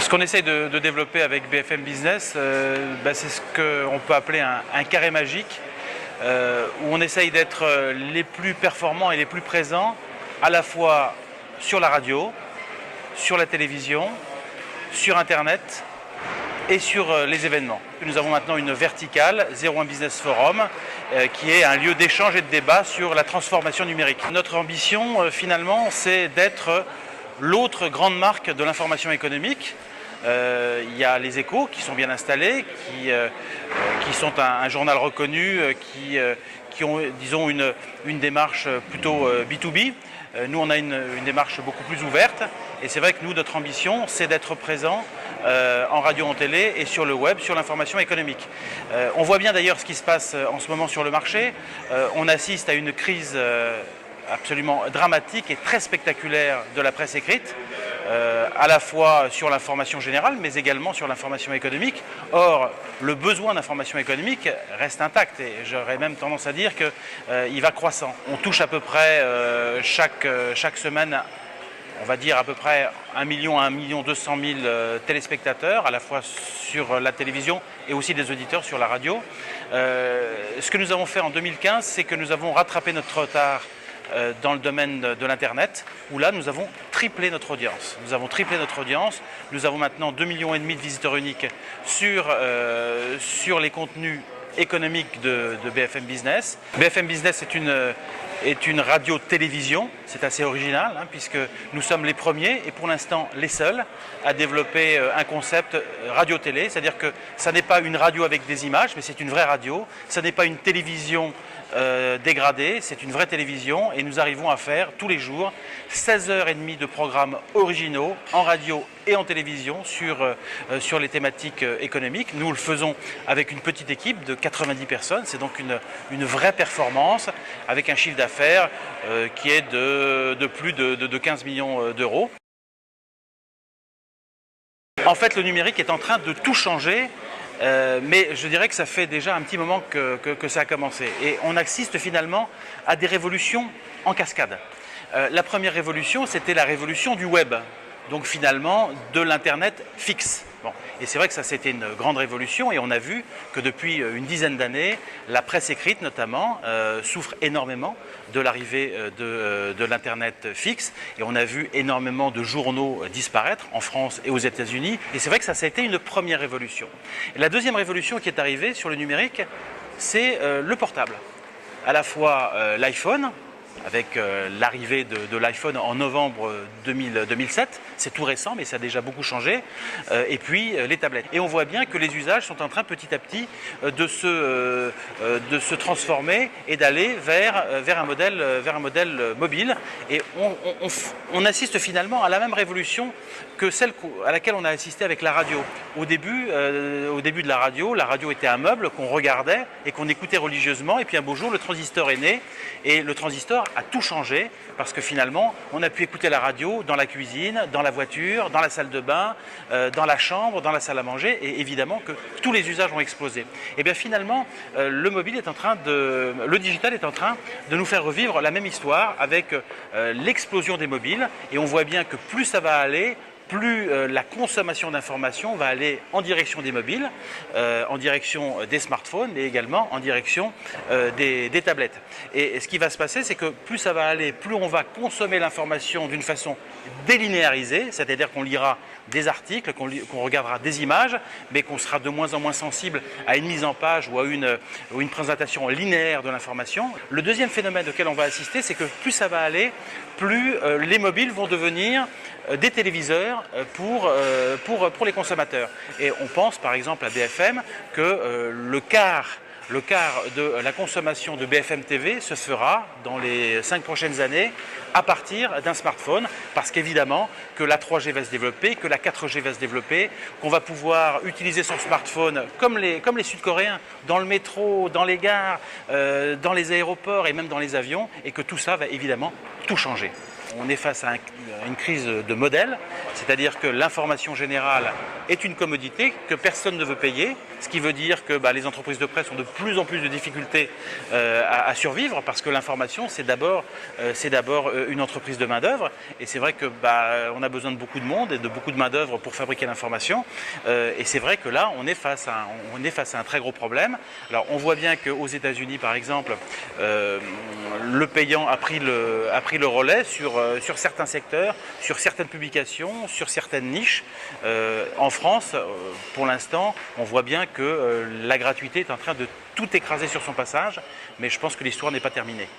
Ce qu'on essaye de développer avec BFM Business, c'est ce qu'on peut appeler un carré magique, où on essaye d'être les plus performants et les plus présents, à la fois sur la radio, sur la télévision, sur Internet et sur les événements. Nous avons maintenant une verticale, 01 Business Forum, qui est un lieu d'échange et de débat sur la transformation numérique. Notre ambition, finalement, c'est d'être l'autre grande marque de l'information économique. Il y a les Échos qui sont bien installés, qui sont un journal reconnu, qui ont, disons, une démarche plutôt B2B. Nous, on a une démarche beaucoup plus ouverte. Et c'est vrai que nous, notre ambition, c'est d'être présent en radio, en télé et sur le web, sur l'information économique. On voit bien d'ailleurs ce qui se passe en ce moment sur le marché. On assiste à une crise absolument dramatique et très spectaculaire de la presse écrite, à la fois sur l'information générale, mais également sur l'information économique. Or, le besoin d'information économique reste intact et j'aurais même tendance à dire qu'il va croissant. On touche à peu près chaque semaine, on va dire à peu près 1 million à 1 200 000 téléspectateurs, à la fois sur la télévision et aussi des auditeurs sur la radio. Ce que nous avons fait en 2015, c'est que nous avons rattrapé notre retard dans le domaine de l'Internet, où là, nous avons triplé notre audience. Nous avons triplé notre audience. Nous avons maintenant 2,5 millions de visiteurs uniques sur les contenus économiques de BFM Business. BFM Business est une radio-télévision. C'est assez original, puisque nous sommes les premiers et pour l'instant les seuls à développer un concept radio-télé. C'est-à-dire que ça n'est pas une radio avec des images, mais c'est une vraie radio. Ça n'est pas une télévision dégradée, c'est une vraie télévision et nous arrivons à faire tous les jours 16h30 de programmes originaux en radio et en télévision sur les thématiques économiques. Nous le faisons avec une petite équipe de 90 personnes, c'est donc une vraie performance avec un chiffre d'affaires qui est de plus de 15 millions d'euros. En fait, le numérique est en train de tout changer. Mais je dirais que ça fait déjà un petit moment que ça a commencé. Et on assiste finalement à des révolutions en cascade. La première révolution, c'était la révolution du web. Donc finalement, de l'Internet fixe. Bon. Et c'est vrai que ça, c'était une grande révolution et on a vu que depuis une dizaine d'années, la presse écrite notamment souffre énormément de l'arrivée de l'Internet fixe et on a vu énormément de journaux disparaître en France et aux États-Unis. Et c'est vrai que ça a été une première révolution. Et la deuxième révolution qui est arrivée sur le numérique, c'est le portable. À la fois l'iPhone, avec l'arrivée de l'iPhone en novembre 2007, c'est tout récent mais ça a déjà beaucoup changé, et puis les tablettes. Et on voit bien que les usages sont en train petit à petit de se transformer et d'aller vers un modèle mobile. Et on assiste finalement à la même révolution que celle à laquelle on a assisté avec la radio. Au début de la radio était un meuble qu'on regardait et qu'on écoutait religieusement, et puis un beau jour le transistor est né, et le transistor a tout changé parce que finalement on a pu écouter la radio dans la cuisine, dans la voiture, dans la salle de bain, dans la chambre, dans la salle à manger, et évidemment que tous les usages ont explosé. Et bien finalement le digital est en train de nous faire revivre la même histoire avec l'explosion des mobiles, et on voit bien que plus ça va aller, plus la consommation d'informations va aller en direction des mobiles, en direction des smartphones, mais également en direction des tablettes. Et ce qui va se passer, c'est que plus ça va aller, plus on va consommer l'information d'une façon délinéarisée, c'est-à-dire qu'on lira des articles, qu'on regardera des images, mais qu'on sera de moins en moins sensible à une mise en page ou à une présentation linéaire de l'information. Le deuxième phénomène auquel on va assister, c'est que plus ça va aller, plus les mobiles vont devenir des téléviseurs pour les consommateurs. Et on pense par exemple à BFM que le quart de la consommation de BFM TV se fera dans les 5 prochaines années à partir d'un smartphone, parce qu'évidemment que la 3G va se développer, que la 4G va se développer, qu'on va pouvoir utiliser son smartphone comme les Sud-Coréens, dans le métro, dans les gares, dans les aéroports et même dans les avions, et que tout ça va évidemment tout changer. on est face à une crise de modèle, c'est-à-dire que l'information générale est une commodité que personne ne veut payer, ce qui veut dire que les entreprises de presse ont de plus en plus de difficultés à survivre parce que l'information c'est d'abord une entreprise de main-d'œuvre et c'est vrai que on a besoin de beaucoup de monde et de beaucoup de main-d'œuvre pour fabriquer l'information et c'est vrai que là on est face à un très gros problème. Alors on voit bien qu'aux États-Unis par exemple, le payant a pris le relais sur certains secteurs, sur certaines publications, sur certaines niches. En France, pour l'instant, on voit bien que la gratuité est en train de tout écraser sur son passage, mais je pense que l'histoire n'est pas terminée.